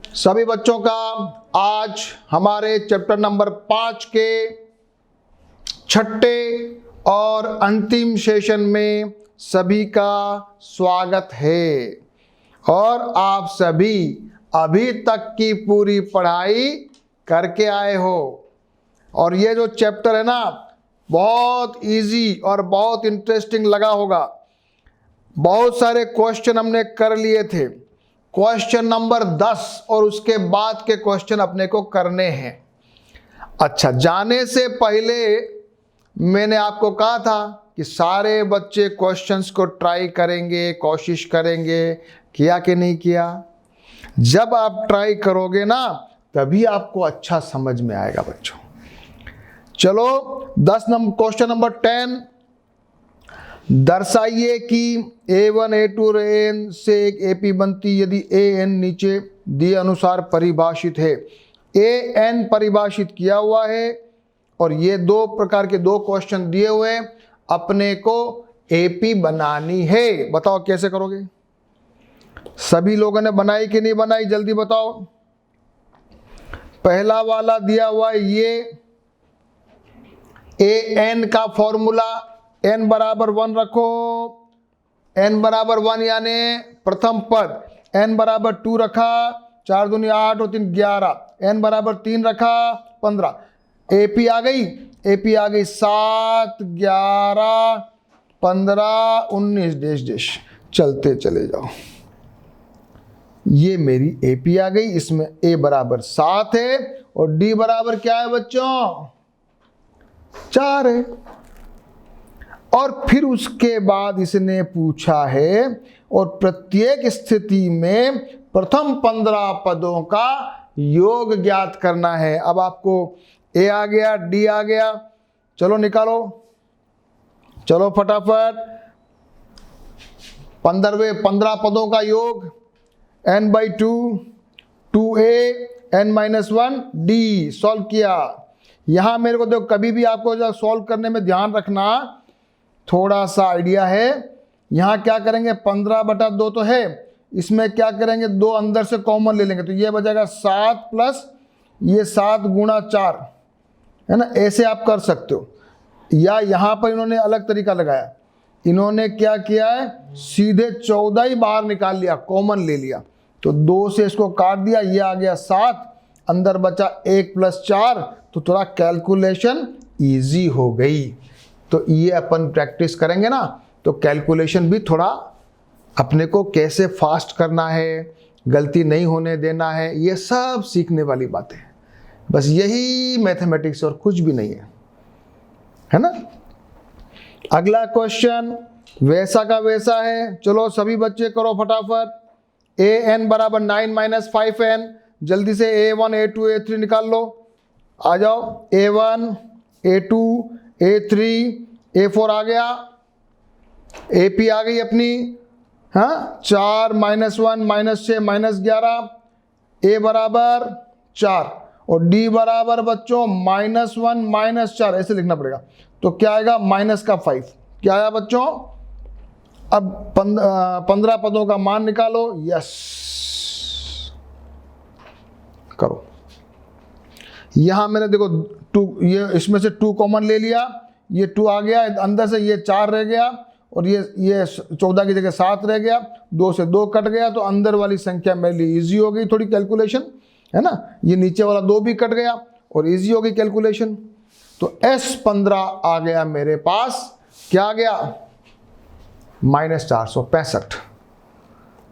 सभी बच्चों का आज हमारे चैप्टर नंबर 5 के छठे और अंतिम सेशन में सभी का स्वागत है। और आप सभी अभी तक की पूरी पढ़ाई करके आए हो और ये जो चैप्टर है ना बहुत इजी और बहुत इंटरेस्टिंग लगा होगा। बहुत सारे क्वेश्चन हमने कर लिए थे, क्वेश्चन नंबर 10 और उसके बाद के क्वेश्चन अपने को करने हैं। अच्छा, जाने से पहले मैंने आपको कहा था कि सारे बच्चे क्वेश्चंस को ट्राई करेंगे, कोशिश करेंगे। किया कि नहीं किया? जब आप ट्राई करोगे ना तभी आपको अच्छा समझ में आएगा बच्चों। चलो 10 नंबर क्वेश्चन नंबर 10, दर्शाइए कि A1 A2 और AN से एक AP बनती यदि AN नीचे दिए अनुसार परिभाषित है। AN परिभाषित किया हुआ है और ये दो प्रकार के दो क्वेश्चन दिए हुए, अपने को AP बनानी है। बताओ कैसे करोगे? सभी लोगों ने बनाई कि नहीं बनाई? जल्दी बताओ। पहला वाला दिया हुआ है ये AN का फॉर्मूला, n बराबर 1 रखो, n बराबर 1 यानी प्रथम पद, n बराबर 2 रखा, 4 दूनी 8 और 3 11, n बराबर 3 रखा 15। AP आ गई, AP आ गई 7 11 15 19 डेश डेश, चलते चले जाओ। ये मेरी AP आ गई, इसमें A बराबर 7 है और D बराबर क्या है बच्चों? 4 है। और फिर उसके बाद इसने पूछा है और प्रत्येक स्थिति में प्रथम 15 पदों का योग ज्ञात करना है। अब आपको A आ गया, D आ गया, चलो निकालो, चलो फटाफट। 15 पदों का योग n/2 2a n-1 d solve किया। यहां मेरे को देखो, कभी भी आपको जब सॉल्व करने में ध्यान रखना, थोड़ा सा आइडिया है। यहां क्या करेंगे, 15/2 तो है, इसमें क्या करेंगे, 2 अंदर से कॉमन ले लेंगे तो ये बचेगा 7 प्लस ये 7 गुणा 4 है ना। ऐसे आप कर सकते हो। या यहां पर इन्होंने अलग तरीका लगाया, इन्होंने क्या किया है, सीधे 14 ही बाहर निकाल लिया, कॉमन ले लिया तो 2 से इसको काट दिया, ये आ गया 7, अंदर बचा 1 + 4, तो थोड़ा कैलकुलेशन इजी हो गई। तो ये अपन प्रैक्टिस करेंगे ना तो कैलकुलेशन भी थोड़ा अपने को कैसे फास्ट करना है, गलती नहीं होने देना है, ये सब सीखने वाली बातें हैं। बस यही मैथमेटिक्स और कुछ भी नहीं है ना। अगला क्वेश्चन वैसा का वैसा है, चलो सभी बच्चे करो फटाफट। AN बराबर 9 - 5n, जल्दी से A1 A2 A3 निकाल लो। आ जाओ, A1 A2 A3 A4 आ गया, AP आ गई अपनी, हाँ 4 - 1 -6 -11, A बराबर 4 और D बराबर बच्चों -1 -4, ऐसे लिखना पड़ेगा। तो क्या आएगा, -5। क्या आया बच्चों? अब 15 पदों का मान निकालो। यस करो। यहां मैंने देखो 2, ये इसमें से 2 कॉमन ले लिया, ये 2 आ गया, अंदर से ये 4 रह गया और ये 14 की जगह 7 रह गया, 2 से 2 कट गया तो अंदर वाली संख्या मेरे लिए इजी हो गई थोड़ी कैलकुलेशन, है ना। ये नीचे वाला 2 भी कट गया और इजी हो गई कैलकुलेशन। तो S15 आ गया मेरे पास, क्या आ गया, -465।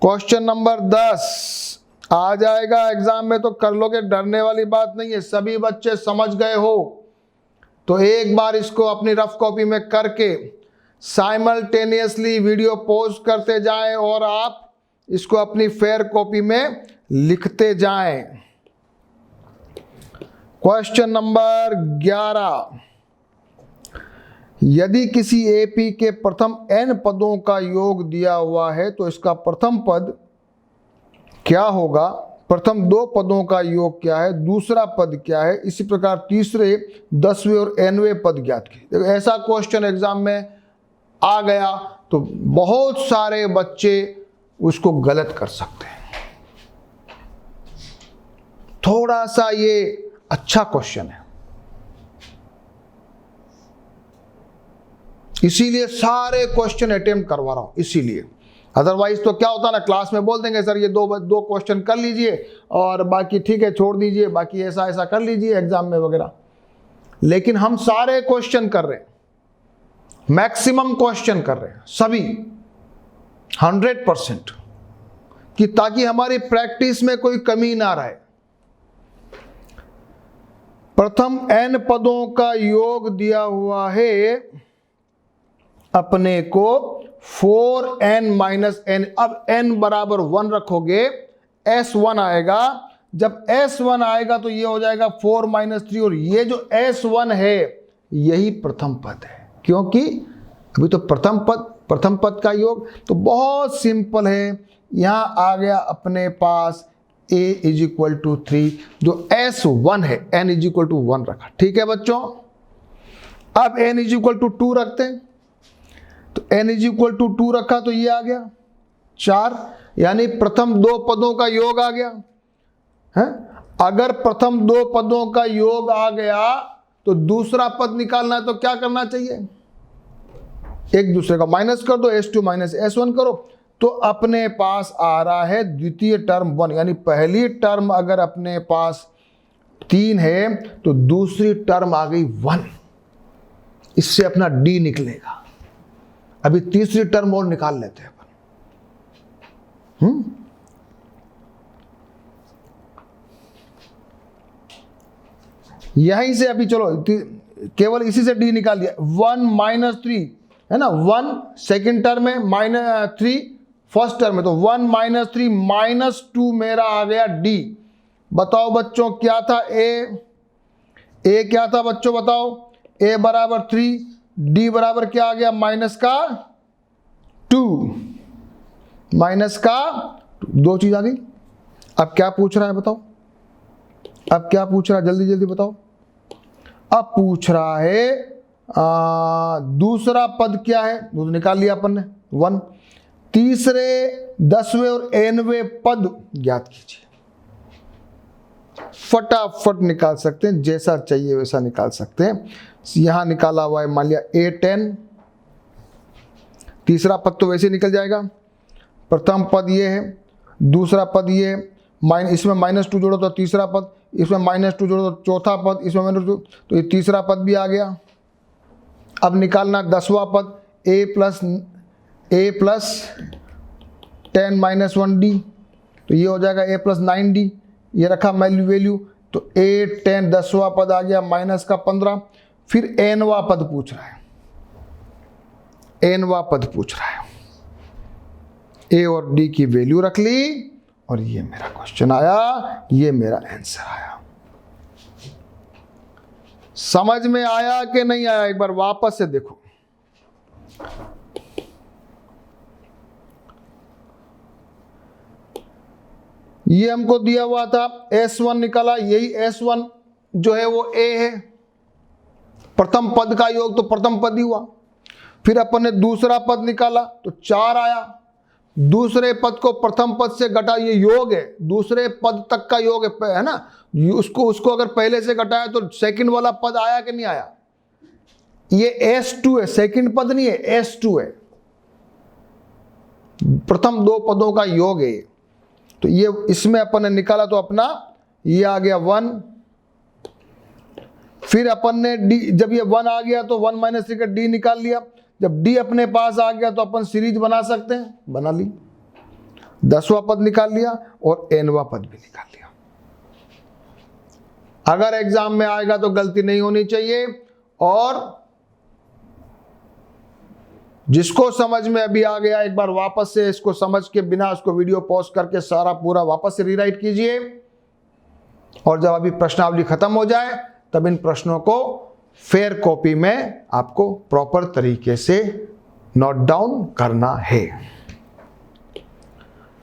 क्वेश्चन नंबर 10 आ जाएगा एग्जाम में तो कर लोगे, डरने वाली बात नहीं है। सभी बच्चे समझ गए हो तो एक बार इसको अपनी रफ कॉपी में करके साइमल्टेनियसली वीडियो पॉज करते जाएं और आप इसको अपनी फेयर कॉपी में लिखते जाएं। क्वेश्चन नंबर 11, यदि किसी AP के प्रथम n पदों का योग दिया हुआ है तो इसका प्रथम पद क्या होगा, प्रथम 2 पदों का योग क्या है, दूसरा पद क्या है, इसी प्रकार तीसरे 10वें और nवें पद ज्ञात किए। ऐसा क्वेश्चन एग्जाम में आ गया तो बहुत सारे बच्चे उसको गलत कर सकते हैं। थोड़ा सा ये अच्छा क्वेश्चन है, इसीलिए सारे क्वेश्चन अटेम्प्ट करवा रहा हूं, इसीलिए। अदरवाइज तो क्या होता ना, क्लास में बोल देंगे सर ये दो क्वेश्चन कर लीजिए और बाकी ठीक है छोड़ दीजिए, बाकी ऐसा ऐसा कर लीजिए एग्जाम में वगैरह। लेकिन हम सारे क्वेश्चन कर रहे हैं, मैक्सिमम क्वेश्चन कर रहे हैं सभी 100%, कि ताकि हमारी प्रैक्टिस में कोई कमी ना रहे। प्रथम n पदों का योग दिया हुआ है अपने को 4n माइनस n। अब n बराबर 1 रखोगे, s1 आएगा। जब s1 आएगा तो ये हो जाएगा 4 माइनस 3, और ये जो s1 है यही प्रथम पद है, क्योंकि अभी तो प्रथम पद का योग। तो बहुत सिंपल है, यहां आ गया अपने पास a इज इक्वल टू 3, जो s1 है, n इज इक्वल टू 1 रखा। ठीक है बच्चों, अब n इज इक्वल टू 2 रखते हैं, तो n इज इक्वल टू 2 रखा तो ये आ गया 4, यानी प्रथम दो पदों का योग आ गया है। अगर प्रथम दो पदों का योग आ गया तो दूसरा पद निकालना है तो क्या करना चाहिए, एक दूसरे का माइनस कर दो, s2 माइनस s1 करो, तो अपने पास आ रहा है द्वितीय टर्म 1, यानी पहली टर्म अगर अपने पास 3 है तो दूसरी टर्म आ गई 1, इससे अपना d निकलेगा। अभी तीसरी टर्म और निकाल लेते हैं अपन। यहीं से अभी चलो केवल इसी से d निकाल दिया। 1 माइनस 3 है ना, 1 सेकेंड टर्म है, माइनस 3 फर्स्ट टर्म है, तो 1 माइनस 3 माइनस 2 मेरा आ गया d। बताओ बच्चों क्या था, a क्या था बच्चों बताओ, a बराबर 3, d बराबर क्या आ गया, माइनस का 2, माइनस का 2 चीज आ गई। अब क्या पूछ रहा है बताओ, अब क्या पूछ रहा है, जल्दी जल्दी बताओ। अब पूछ रहा है दूसरा पद क्या है, वो तो निकाल लिया अपन ने 1। तीसरे 10वें और 9वें पद ज्ञात कीजिए। फटाफट निकाल सकते हैं, जैसा चाहिए वैसा निकाल सकते हैं। यहां निकाला हुआ है मान लिया a10, तीसरा पद तो वैसे निकल जाएगा। प्रथम पद ये है, दूसरा पद ये है, इसमें -2 जोड़ो तो तीसरा पद, इसमें -2 जोड़ो तो चौथा पद, इसमें -2 तो ये तीसरा पद भी आ गया। अब निकालना 10वां पद, a प्लस 10 माइनस 1d, तो ये हो जाएगा a प्लस 9d, ये रखा वैल्यू, तो a10 10वां पद आ गया माइनस का 15। फिर nवां पद पूछ रहा है, nवां पद पूछ रहा है, a और d की वैल्यू रख ली और ये मेरा क्वेश्चन आया, ये मेरा आंसर आया। समझ में आया कि नहीं आया, एक बार वापस से देखो। ये हमको दिया हुआ था s1 निकाला, यही s1 जो है वो a है, प्रथम पद का योग तो प्रथम पद ही हुआ। फिर अपन ने दूसरा पद निकाला तो 4 आया, दूसरे पद को प्रथम पद से घटा, ये योग है, दूसरे पद तक का योग है ना, उसको अगर पहले से घटाया तो सेकंड वाला पद आया कि नहीं आया। ये s2 है, सेकंड पद नहीं है, s2 है, प्रथम दो पदों का योग है। तो ये इसमें अपन ने निकाला तो अपना ये आ गया 1। फिर अपन ने d, जब ये 1 आ गया तो 1 माइनस 3 का d निकाल लिया। जब d अपने पास आ गया तो अपन सीरीज बना सकते हैं, बना ली। 10वां पद निकाल लिया और nवां पद भी निकाल लिया। अगर एग्जाम में आएगा तो गलती नहीं होनी चाहिए। और जिसको समझ में अभी आ गया, एक बार वापस से इसको समझ के बिना उसको वीडियो पॉज करके सारा पूरा वापस से रीराइट कीजिए, और जब अभी प्रश्नावली खत्म हो जाए तब इन प्रश्नों को फेयर कॉपी में आपको प्रॉपर तरीके से नोट डाउन करना है।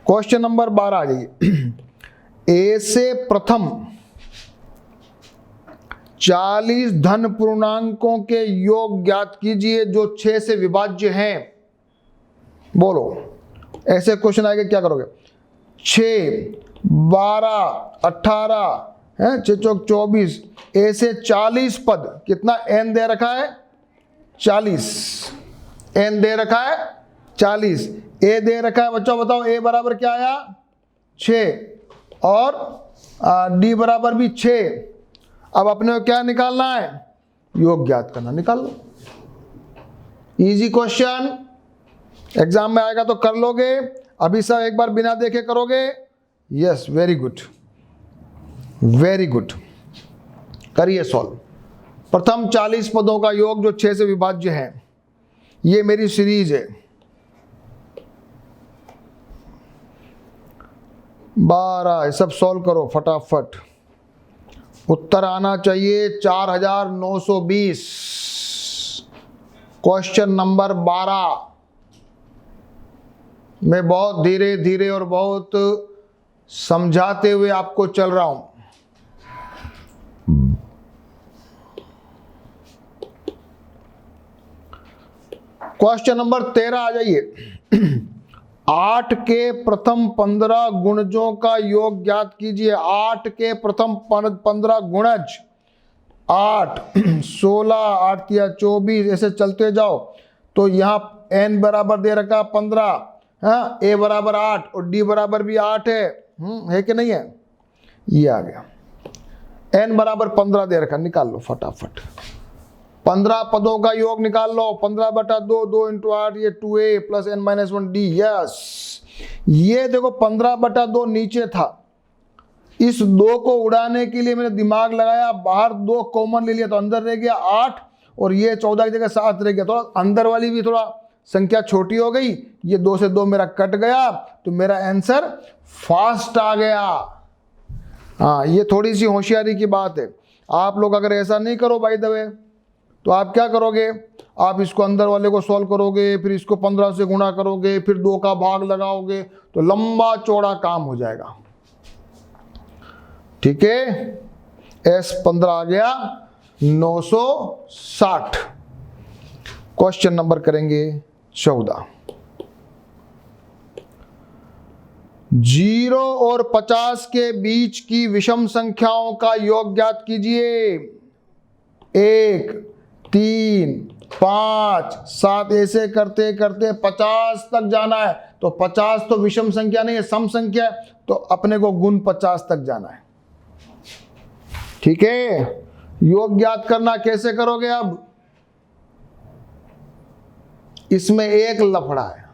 क्वेश्चन नंबर 12 आ जाइए। ए से प्रथम 40 धन पूर्णांकों के योग ज्ञात कीजिए जो 6 से विभाज्य हैं। बोलो, ऐसे क्वेश्चन आएगा क्या करोगे? 6, 12, 18, है, 6 चौक 24, ए से 40 पद, कितना एन दे रखा है 40, एन दे रखा है 40, ए दे रखा है बच्चों, बताओ ए बराबर क्या आया 6 और डी बराबर भी 6। अब अपने को क्या निकालना है, योग ज्ञात करना, निकाल लो। इजी क्वेश्चन, एग्जाम में आएगा तो कर लोगे, अभी सब एक बार बिना देखे करोगे। Yes, very good, very good, करिए सॉल्व। प्रथम 40 पदों का योग जो 6 से विभाज्य है, ये मेरी सीरीज है। 12 सब सॉल्व करो फटाफट। उत्तर आना चाहिए 4920। Question number 12। मैं बहुत धीरे धीरे और बहुत समझाते हुए आपको चल रहा हूं। क्वेश्चन नंबर 13 आ जाइए। 8 के प्रथम 15 गुणजों का योग ज्ञात कीजिए। 8 के प्रथम 15 गुणज, 8, 16, 8 या 24, ऐसे चलते जाओ। तो यहाँ n बराबर दे रखा 15, हाँ, a बराबर 8 और d बराबर भी 8 है कि नहीं है? ये आ गया। n बराबर 15 दे रखा, निकाल लो फटाफट। 15 पदों का योग निकाल लो। 15/2, 2 × 8, ये 2a प्लस n-1d। यस, ये देखो 15/2 नीचे था, इस 2 को उड़ाने के लिए मैंने दिमाग लगाया, बाहर 2 कॉमन ले लिया तो अंदर रह गया 8 और ये 14 की जगह 7 रह गया। थोड़ा अंदर वाली भी थोड़ा संख्या छोटी हो गई, ये 2 से 2 मेरा कट गया, तो मेरा आंसर फास्ट आ गया। हाँ, ये थोड़ी सी होशियारी की बात है। आप लोग अगर ऐसा नहीं करो बाय द वे, तो आप क्या करोगे, आप इसको अंदर वाले को सॉल्व करोगे, फिर इसको 15 से गुणा करोगे, फिर 2 का भाग लगाओगे, तो लंबा चौड़ा काम हो जाएगा। ठीक है, S15 आ गया 960। क्वेश्चन नंबर करेंगे 14। 0 और 50 के बीच की विषम संख्याओं का योग ज्ञात कीजिए। 1, 3, 5, 7, ऐसे करते करते 50 तक जाना है। तो 50 तो विषम संख्या नहीं है, सम संख्या है, तो अपने को गुण 50 तक जाना है। ठीक है, योग ज्ञात करना कैसे करोगे? अब इसमें एक लफड़ा है,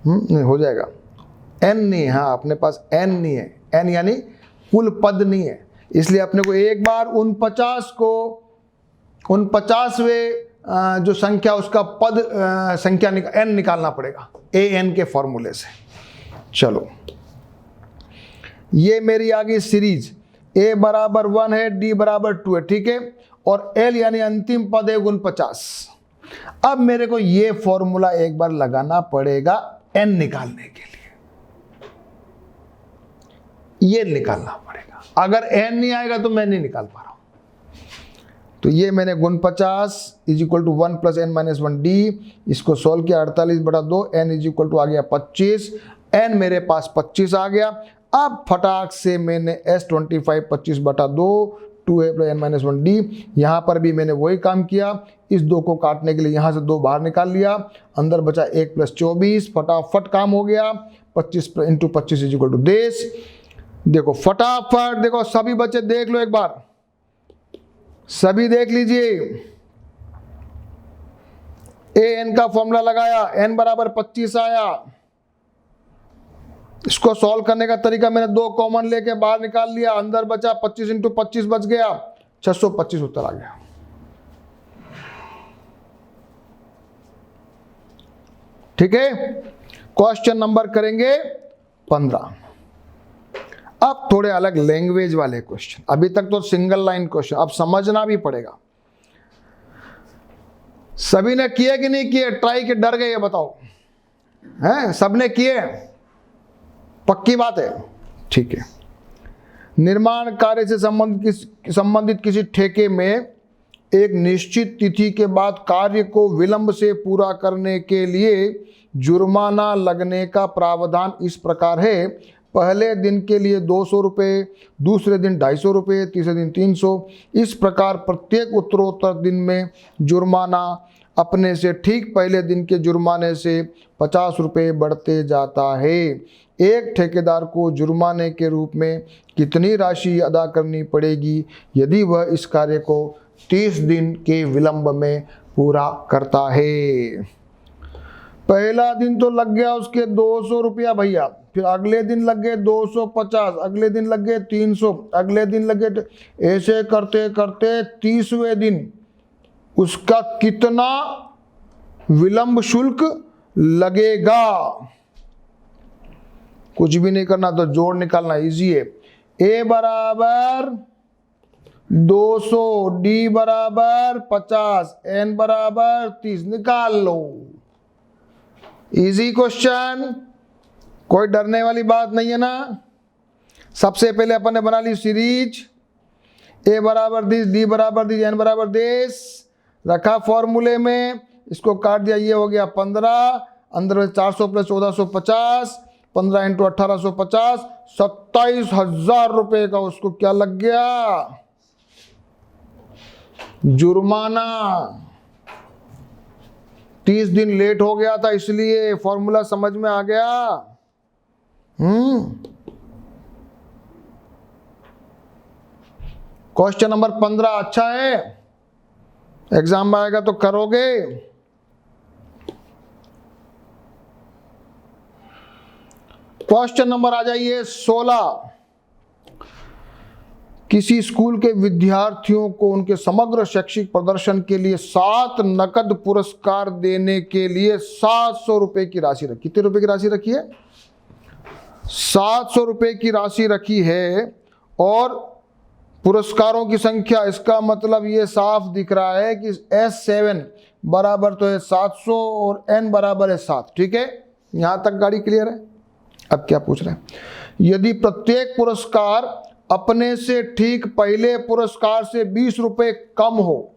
नहीं हो जाएगा। n नहीं है, हाँ अपने पास n नहीं है, n यानी कुल पद नहीं है, इसलिए अपने को एक बार उन 50वें जो संख्या उसका पद संख्या n निकालना पड़ेगा an के फॉर्मूले से। चलो, ये मेरी आ गई सीरीज। a बराबर 1 है, d बराबर 2 है, ठीक है, और l यानी अंतिम पद है गुण 50। अब मेरे को ये फॉर्मूला एक बार लगाना पड़ेगा n निकालने के लिए, ये निकालना पड़ेगा। अगर n नहीं आएगा तो मैं नहीं निकाल पा रहा हूं। तो ये मैंने गुण 50 = 1 + n-1d, इसको सोल्व किया। 48/2, n = आ गया 25, n मेरे पास 25 आ गया। अब फटाक से मैंने S25 25/2 2a + n-1d, यहाँ पर भी मैंने वही काम किया। इस 2 को काटने के लिए यहाँ से 2 बाहर निकाल लिया, अंदर बचा 1 + 24, फटाफट काम हो गया। 25 × 25 = 10। देखो फटाफट, देखो सभी बच्चे देख लो एक बार, सभी देख लीजिए। an का फॉर्मूला लगाया, n बराबर 25 आया। इसको सॉल्व करने का तरीका, मैंने 2 कॉमन लेके बाहर निकाल लिया, अंदर बचा 25 × 25 बच गया, 625 उत्तर आ गया। ठीक है, क्वेश्चन नंबर करेंगे 15। अब थोड़े अलग लैंग्वेज वाले क्वेश्चन। अभी तक तो सिंगल लाइन क्वेश्चन, अब समझना भी पड़ेगा। सभी ने किए कि नहीं किए? ट्राई के डर गए, बताओ हैं? सबने किए? पक्की बात है, ठीक है। निर्माण कार्य से संबंधित किसी ठेके में एक निश्चित तिथि के बाद कार्य को विलंब से पूरा करने के लिए जुर्माना लगने का प्रावधान इस प्रकार है। पहले दिन के लिए 200 रुपये, दूसरे दिन 250 रुपये, तीसरे दिन 300। इस प्रकार प्रत्येक उत्तरोत्तर दिन में जुर्माना अपने से ठीक पहले दिन के जुर्माने से 50 रुपये बढ़ते जाता है। एक ठेकेदार को जुर्माने के रूप में कितनी राशि अदा करनी पड़ेगी यदि वह इस कार्य को 30 दिन के विलंब में पूरा करता है? पहला दिन तो लग गया उसके 200 रुपया भैया, फिर अगले दिन लग गए 250, अगले दिन लग गए 300, अगले दिन लग गए, ऐसे करते करते 30वें दिन उसका कितना विलंब शुल्क लगेगा? कुछ भी नहीं करना, तो जोड़ निकालना इजी है। ए बराबर 200, डी बराबर 50, एन बराबर 30, निकाल लो। इजी क्वेश्चन, कोई डरने वाली बात नहीं है ना। सबसे पहले अपन ने बना ली सीरीज, ए बराबर दिस, डी बराबर दिस, एन बराबर दिस, रखा फॉर्मूले में, इसको काट दिया, ये हो गया 15, अंदर में 400 प्लस 1450, 15 इंटू 1850, 27,000 रुपये का उसको क्या लग गया? जुर्माना। 30 दिन लेट हो गया था, इसलिए फॉर्मूला समझ में आ गया। क्वेश्चन नंबर 15 अच्छा है, एग्जाम में आएगा तो करोगे। क्वेश्चन नंबर आ जाइए 16। किसी स्कूल के विद्यार्थियों को उनके समग्र शैक्षिक प्रदर्शन के लिए 7 नकद पुरस्कार देने के लिए 700 रुपए की राशि रखी। कितने रुपए की राशि रखी है? 700 रुपए की राशि रखी है, और पुरस्कारों की संख्या, इसका मतलब ये साफ दिख रहा है कि S7 बराबर तो है 700 और N बराबर है 7। ठीक है, यहां तक गाड़ी क्लियर है। अब क्या पूछ रहे हैं? यदि प्रत्येक पुरस्कार अपने से ठीक पहले पुरस्कार से 20 रुपए कम हो।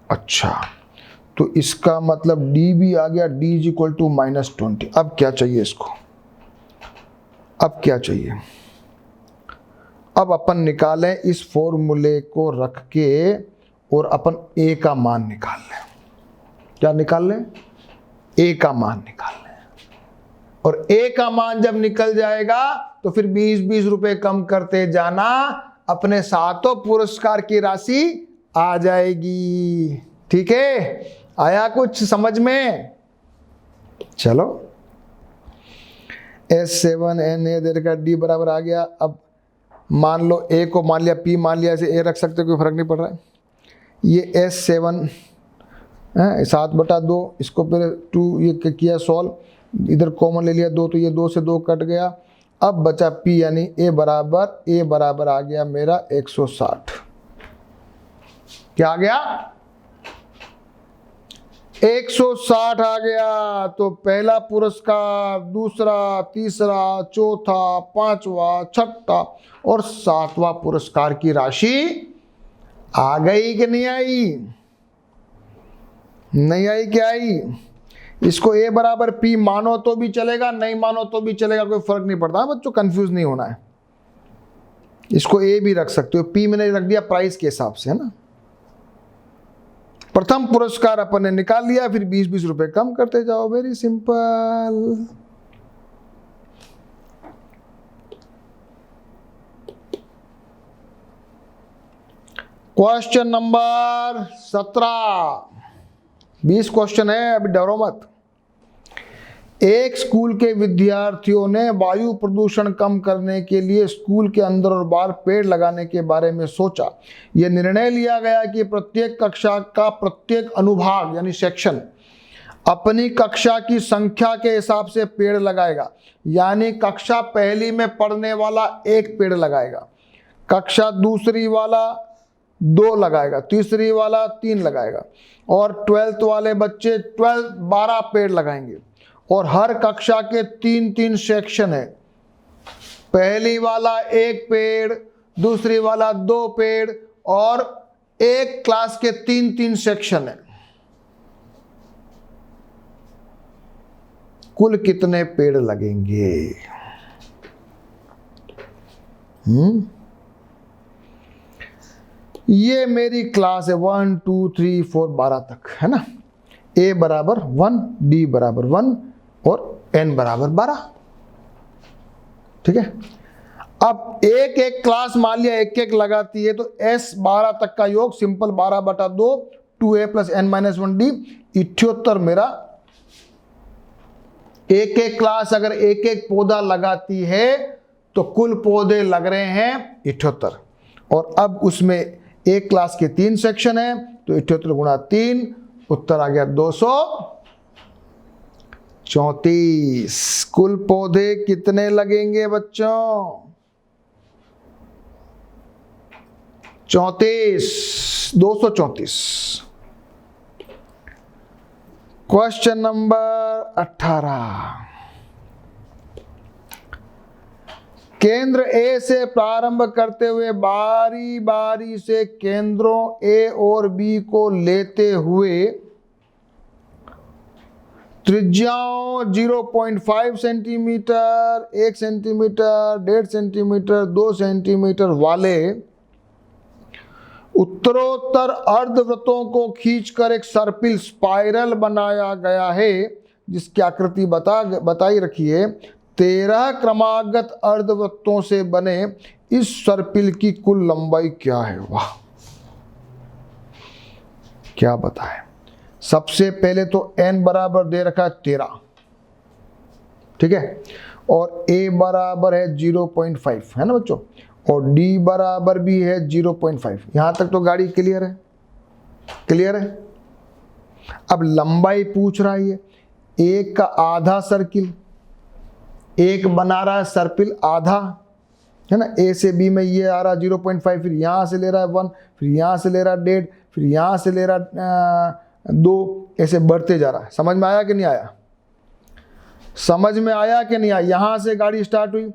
अच्छा, तो इसका मतलब डी भी आ गया, डी इज इक्वल टू -20। अब क्या चाहिए इसको? अब क्या चाहिए? अब अपन निकालें इस फॉर्मूले को रख के, और अपन ए का मान निकाल लें। क्या निकाल लें? ए का मान निकाल लें। और ए का मान जब निकल जाएगा तो फिर 20-20 रुपए कम करते जाना, अपने सातों पुरस्कार की राशि आ जाएगी। ठीक है, आया कुछ समझ में? चलो, S7 NA देर का डी बराबर आ गया। अब मान लो ए को मान लिया, पी मान लिया, ऐसे ए रख सकते हो, कोई फर्क नहीं पड़ रहा है। ये S7 7/2, इसको पहले 2 ये किया सॉल्व, इधर कॉमन ले लिया 2, तो ये 2 से 2 कट गया। अब बचा P यानी ए बराबर आ गया मेरा 160। क्या आ गया? 160 आ गया। तो पहला पुरस्कार, दूसरा, तीसरा, चौथा, पांचवा, छठा और 7वां पुरस्कार की राशि आ गई कि नहीं आई? नहीं आई, क्या आई? इसको ए बराबर पी मानो तो भी चलेगा, नहीं मानो तो भी चलेगा, कोई फर्क नहीं पड़ता बच्चों, कंफ्यूज नहीं होना है। इसको ए भी रख सकते हो, पी मैंने रख दिया प्राइस के हिसाब से, है ना। प्रथम पुरस्कार अपन ने निकाल लिया, फिर 20-20 रुपए कम करते जाओ, very simple. Question number 17। 20 question है, अभी डरो मत। एक स्कूल के विद्यार्थियों ने वायु प्रदूषण कम करने के लिए स्कूल के अंदर और बाहर पेड़ लगाने के बारे में सोचा। यह निर्णय लिया गया कि प्रत्येक कक्षा का प्रत्येक अनुभाग यानी सेक्शन अपनी कक्षा की संख्या के हिसाब से पेड़ लगाएगा। यानी कक्षा पहली में पढ़ने वाला 1 पेड़ लगाएगा, कक्षा दूसरी वाला 2 लगाएगा, तीसरी वाला 3 लगाएगा, और 12th वाले बच्चे 12 पेड़ लगाएंगे। और हर कक्षा के 3-3 सेक्शन है। पहली वाला 1 पेड़, दूसरी वाला 2 पेड़, और एक क्लास के 3-3 सेक्शन है। कुल कितने पेड़ लगेंगे? ये मेरी क्लास है 1 2 3 4 12 तक, है ना। a बराबर 1, d बराबर 1 और n बराबर 12। ठीक है। अब एक एक क्लास मान लिया एक एक लगाती है, तो s 12 तक का योग simple 12/2 2a plus n minus 1d 78 मेरा। एक एक क्लास अगर एक एक पौधा लगाती है तो कुल पौधे लग रहे हैं 78। और अब उसमें एक क्लास के 3 सेक्शन है, तो 78 गुणा 3, उत्तर आ गया 234। कुल पौधे कितने लगेंगे बच्चों? 234। Question number 18। केंद्र A से प्रारंभ करते हुए बारी बारी से केंद्रों A और B को लेते हुए त्रिज्याओं 0.5 सेंटीमीटर, 1 सेंटीमीटर, 1.5 सेंटीमीटर, 2 सेंटीमीटर वाले उत्तरोत्तर अर्धवृत्तों को खींचकर एक सर्पिल स्पाइरल बनाया गया है, जिसकी आकृति बताई रखी है। 13 क्रमागत अर्धवृत्तों से बने इस सर्पिल की कुल लंबाई क्या है? वाह, क्या बताएं। सबसे पहले तो n बराबर दे रखा है 13, ठीक है, और a बराबर है 0.5, है ना बच्चों, और d बराबर भी है 0.5। यहां तक तो गाड़ी क्लियर है, क्लियर है। अब लंबाई पूछ रहा है, एक का आधा सर्किल, एक बना रहा है सर्पिल आधा, है ना। a से b में ये आ रहा है 0.5, फिर यहां से ले रहा है 1, फिर यहां से ले रहा है 1.5, फिर यहां से ले रहा है 2, ऐसे बढ़ते जा रहा है। समझ में आया कि नहीं आया? समझ में आया कि नहीं आया? यहां से गाड़ी स्टार्ट हुई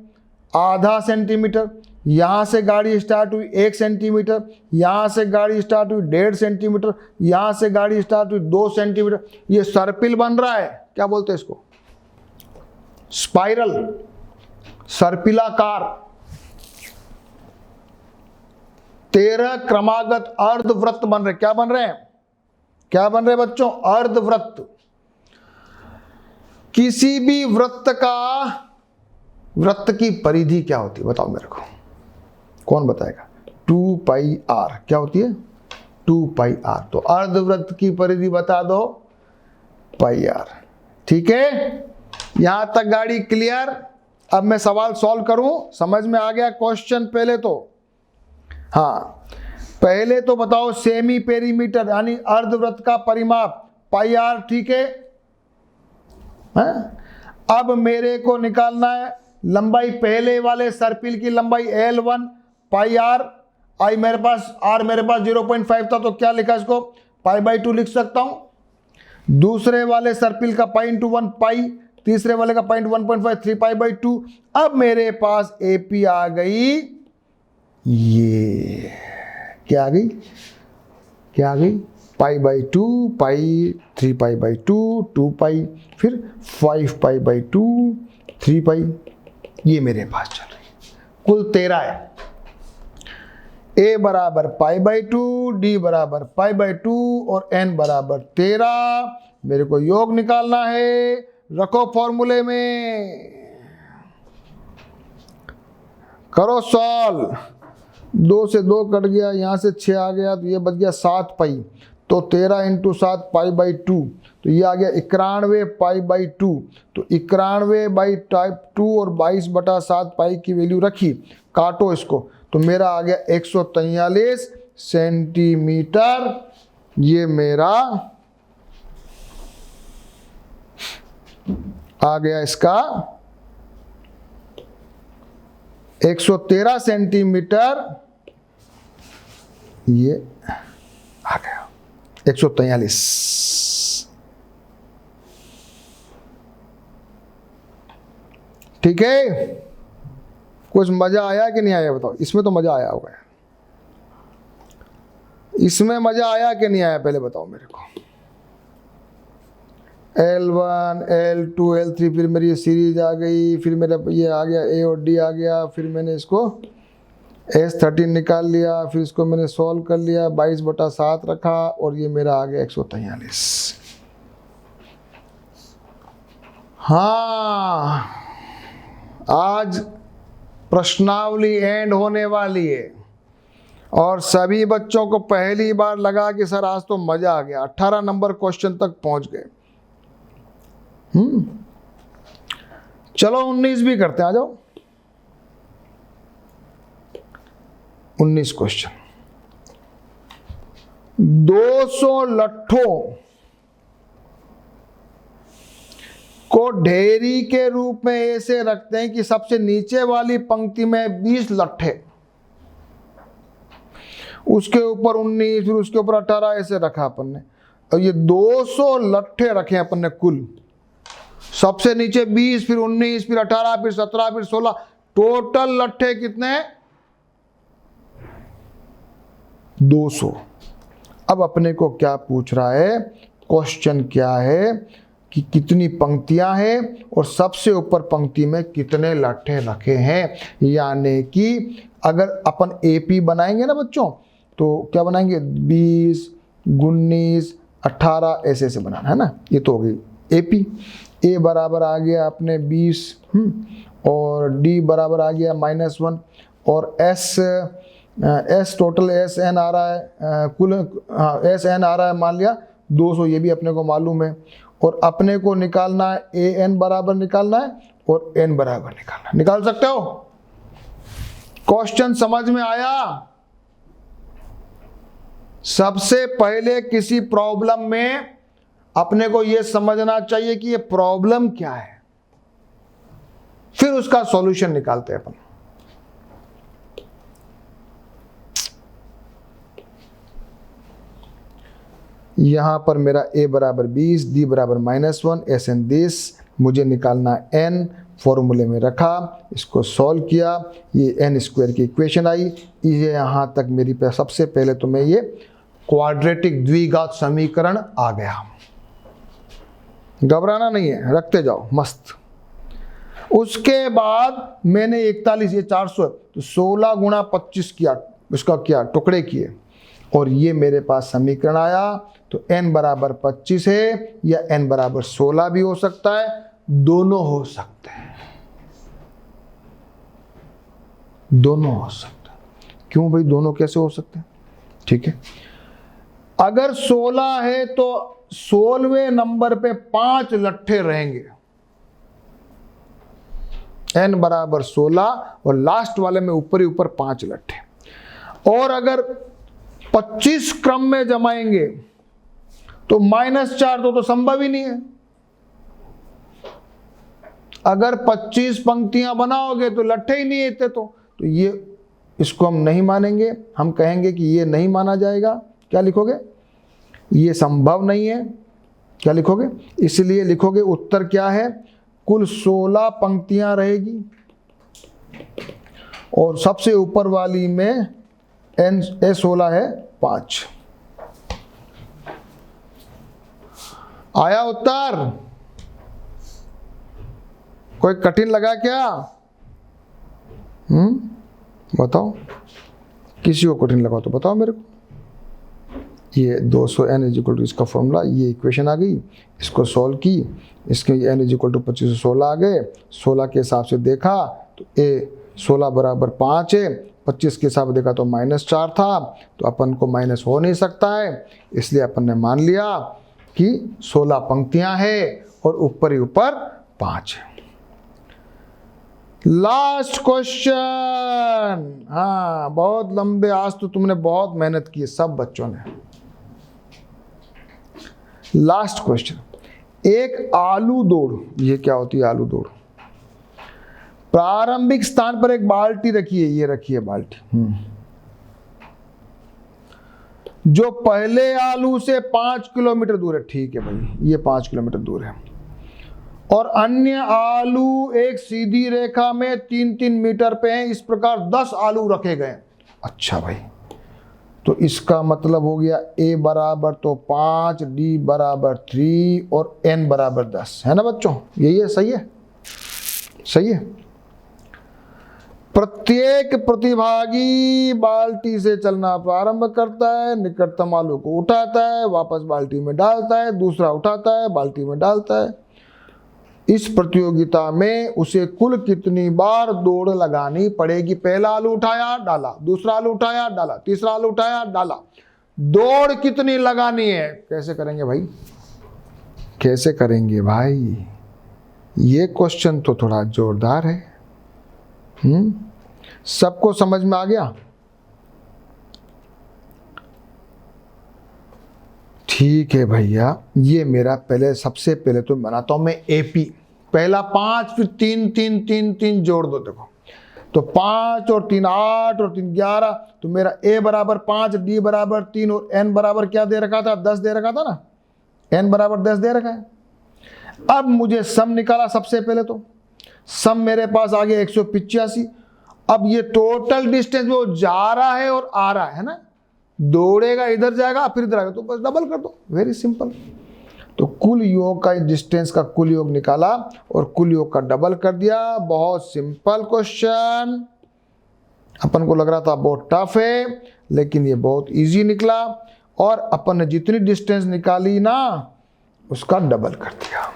आधा सेंटीमीटर, यहां से गाड़ी स्टार्ट हुई 1 सेंटीमीटर, यहां से गाड़ी स्टार्ट हुई 1.5 सेंटीमीटर, यहां से गाड़ी स्टार्ट हुई 2 सेंटीमीटर। ये सर्पिल बन रहा है, क्या बोलते हैं इसको? स्पाइरल, सर्पिलाकार। 13 क्रमागत अर्धवृत्त बन रहे। क्या बन रहे हैं? क्या बन रहे बच्चों? अर्धवृत्त। किसी भी वृत्त की परिधि क्या होती है बताओ मेरे को, कौन बताएगा? 2 पाई r। क्या होती है? 2 पाई r। तो अर्धवृत्त की परिधि बता दो, पाई r। ठीक है, यहां तक गाड़ी क्लियर। अब मैं सवाल सॉल्व करूं, समझ में आ गया क्वेश्चन? पहले तो हाँ, पहले तो बताओ सेमी पेरीमीटर यानी अर्धवृत्त का परिमाप पाई r, ठीक है। अब मेरे को निकालना है लंबाई, पहले वाले सर्पिल की लंबाई L1 पाई r आई, मेरे पास r मेरे पास 0.5 था, तो क्या लिखा इसको? π/2 लिख सकता हूं। दूसरे वाले सर्पिल का पाई इंटू 1 पाई, तीसरे वाले का पाई इंटू 1.5 3 π/2। अब मेरे पास AP आ गई, ये क्या आ गई? क्या आ गई? π/2 पाई, 3 π/2 2 पाई, फिर 5 π/2 3 पाई। ये मेरे पास चल रही है। कुल 13 है। a बराबर π/2, d बराबर π/2 और n बराबर 13। मेरे को योग निकालना है, रखो फॉर्मूले में, करो सॉल्व। 2 से 2 कट गया, यहां से 6 आ गया, तो ये बच गया 7 पाई। तो 13 इंटू 7 π/2, तो ये आ गया 91 π/2। तो 91/2 और 22/7 पाई की वैल्यू रखी, काटो इसको, तो मेरा आ गया 143 सेंटीमीटर। ये मेरा आ गया इसका 113 सेंटीमीटर, ये आ गया 143। ठीक है, कुछ मजा आया कि नहीं आया बताओ? इसमें तो मजा आया होगा, इसमें मजा आया कि नहीं आया? पहले बताओ मेरे को। L1 L2 L3, फिर मेरी ये सीरीज आ गई, फिर मेरा ये आ गया A और D आ गया, फिर मैंने इसको S13 निकाल लिया, फिर इसको मैंने सॉल्व कर लिया, 22/7 रखा और ये मेरा आ गया 143। हाँ, आज प्रश्नावली एंड होने वाली है और सभी बच्चों को पहली बार लगा कि सर आज तो मजा आ गया, 18 नंबर क्वेश्चन तक पहुंच गए। चलो 19 भी करते हैं, आ जाओ। 19 क्वेश्चन। 200 लट्ठों को ढेरी के रूप में ऐसे रखते हैं कि सबसे नीचे वाली पंक्ति में 20 लट्ठे, उसके ऊपर 19, फिर उसके ऊपर 18, ऐसे रखा अपन ने। और ये 200 लट्ठे रखे अपन ने कुल, सबसे नीचे 20, फिर 19, फिर 18, फिर 17, फिर 16, टोटल लट्ठे कितने? 200। अब अपने को क्या पूछ रहा है, क्वेश्चन क्या है कि कितनी पंक्तियां हैं और सबसे ऊपर पंक्ति में कितने लट्ठे रखे हैं। यानी कि अगर अपन एपी बनाएंगे ना बच्चों, तो क्या बनाएंगे, 20, 19, 18 ऐसे ऐसे बनाना है ना। ये तो हो गई एपी। ए बराबर आ गया अपने 20 और डी बराबर आ गया -1 और एस टोटल एस एन आ रहा है, कुल एस एन आ रहा है मान लिया 200, ये भी अपने को मालूम है। और अपने को निकालना है ए एन बराबर निकालना है और एन बराबर निकालना है। निकाल सकते हो? क्वेश्चन समझ में आया? सबसे पहले किसी प्रॉब्लम में अपने को यह समझना चाहिए कि ये प्रॉब्लम क्या है, फिर उसका सॉल्यूशन निकालते हैं अपन। यहां पर मेरा a बराबर 20, d बराबर -1, एस एन दिस, मुझे निकालना n, फॉर्मूले में रखा, इसको सॉल्व किया, ये n स्क्वायर की इक्वेशन आई। ये यहां तक मेरी सबसे पहले तो मैं ये क्वाड्रेटिक द्विघात समीकरण आ गया। घबराना नहीं है, रखते जाओ मस्त। उसके बाद मैंने 41, ये 400, तो 16 गुणा 25 किया, उसका क्या टुकड़े किए और ये मेरे पास समीकरण आया। तो n बराबर 25 है या n बराबर 16 भी हो सकता है, दोनों हो सकते हैं, दोनों हो सकते हैं। क्यों भाई दोनों कैसे हो सकते हैं? ठीक है, अगर 16 है तो 16वें नंबर पे 5 लट्ठे रहेंगे, n बराबर 16 और लास्ट वाले में ऊपर ही ऊपर 5 लट्ठे। और अगर 25 क्रम में जमाएंगे तो -4 तो संभव ही नहीं है। अगर 25 पंक्तियां बनाओगे तो लट्ठे ही नहीं आते, तो ये इसको हम नहीं मानेंगे, हम कहेंगे कि ये नहीं माना जाएगा। क्या लिखोगे? ये संभव नहीं है। क्या लिखोगे? इसलिए लिखोगे उत्तर क्या है, कुल 16 पंक्तियां रहेगी और सबसे ऊपर वाली में A16 है 5। आया उत्तर? कोई कठिन लगा क्या? बताओ, किसी को कठिन लगा तो बताओ मेरे को। ये 200 n = इसका फॉर्मूला, ये इक्वेशन आ गई, इसको सॉल्व की, इसके n = 25 16 आ गए। 16 के हिसाब से देखा तो A16 बराबर 5 है, 25 के हिसाब से देखा तो -4 था, तो अपन को माइनस हो नहीं सकता है, इसलिए अपन ने मान लिया कि 16 पंक्तियां हैं और ऊपर ही ऊपर 5 है। Last question. हाँ, बहुत लंबे, आज तो तुमने बहुत मेहनत की है सब बच्चों ने। लास्ट क्वेश्चन, एक आलू दौड़, ये क्या होती है आलू दौड़? प्रारंभिक स्थान पर एक बाल्टी रखी है, ये रखी है बाल्टी, जो पहले आलू से 5 किलोमीटर दूर है। ठीक है भाई, ये 5 किलोमीटर दूर है। और अन्य आलू एक सीधी रेखा में 3-3 मीटर पे हैं। इस प्रकार 10 आलू रखे गए। अच्छा भाई, तो इसका मतलब हो गया a बराबर तो 5, d बराबर 3 और n बराबर 10, है ना बच्चों? यही है, सही है, सही है। प्रत्येक प्रतिभागी बाल्टी से चलना प्रारंभ करता है, निकटतम आलू को उठाता है, वापस बाल्टी में डालता है, दूसरा उठाता है, बाल्टी में डालता है। इस प्रतियोगिता में उसे कुल कितनी बार दौड़ लगानी पड़ेगी? पहला आलू उठाया, डाला, दूसरा आलू उठाया, डाला, तीसरा आलू उठाया, डाला। दौड़ कितनी लगानी है? कैसे करेंगे भाई, कैसे करेंगे भाई? ये क्वेश्चन तो थोड़ा जोरदार है। सबको समझ में आ गया? ठीक है भैया, ये मेरा पहले, सबसे पहले तो बनाता हूं मैं एपी। पहला 5, फिर 3 3 3 3 जोड़ दो। देखो तो 5 और 3 8 और 3 11, तो मेरा ए बराबर 5, डी बराबर 3 और एन बराबर क्या दे रखा था? 10 दे रखा था ना, एन बराबर 10 दे रखा है। अब मुझे सम निकाला सबसे पहले, तो सम मेरे पास आ गया 185। अब ये टोटल डिस्टेंस वो जा रहा है और आ रहा है ना, दौड़ेगा, इधर जाएगा फिर इधर आएगा, तो बस डबल कर दो, वेरी सिंपल। तो कुल योग का, डिस्टेंस का कुल योग निकाला और कुल योग का डबल कर दिया। बहुत सिंपल क्वेश्चन। अपन को लग रहा था बहुत टफ है, लेकिन ये बहुत इजी निकला और अपन ने जितनी डिस्टेंस निकाली ना उसका डबल कर दिया।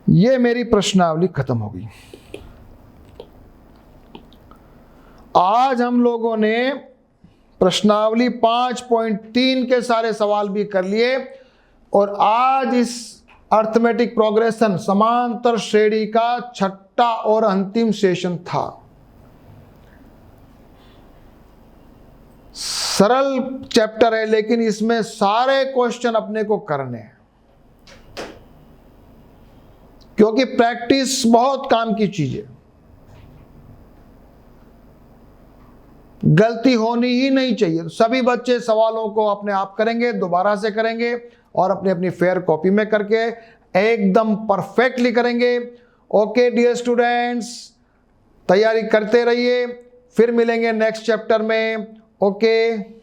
ये मेरी प्रश्नावली खत्म हो गई। आज हम लोगों ने प्रश्नावली 5.3 के सारे सवाल भी कर लिए और आज इस अर्थमेटिक प्रोग्रेशन समांतर श्रेणी का छठा और अंतिम सेशन था। सरल चैप्टर है, लेकिन इसमें सारे क्वेश्चन अपने को करने हैं, क्योंकि प्रैक्टिस बहुत काम की चीज है। गलती होनी ही नहीं चाहिए। तो सभी बच्चे सवालों को अपने आप करेंगे, दोबारा से करेंगे और अपनी अपनी फेयर कॉपी में करके एकदम परफेक्टली करेंगे। ओके डियर स्टूडेंट्स, तैयारी करते रहिए, फिर मिलेंगे नेक्स्ट चैप्टर में। ओके।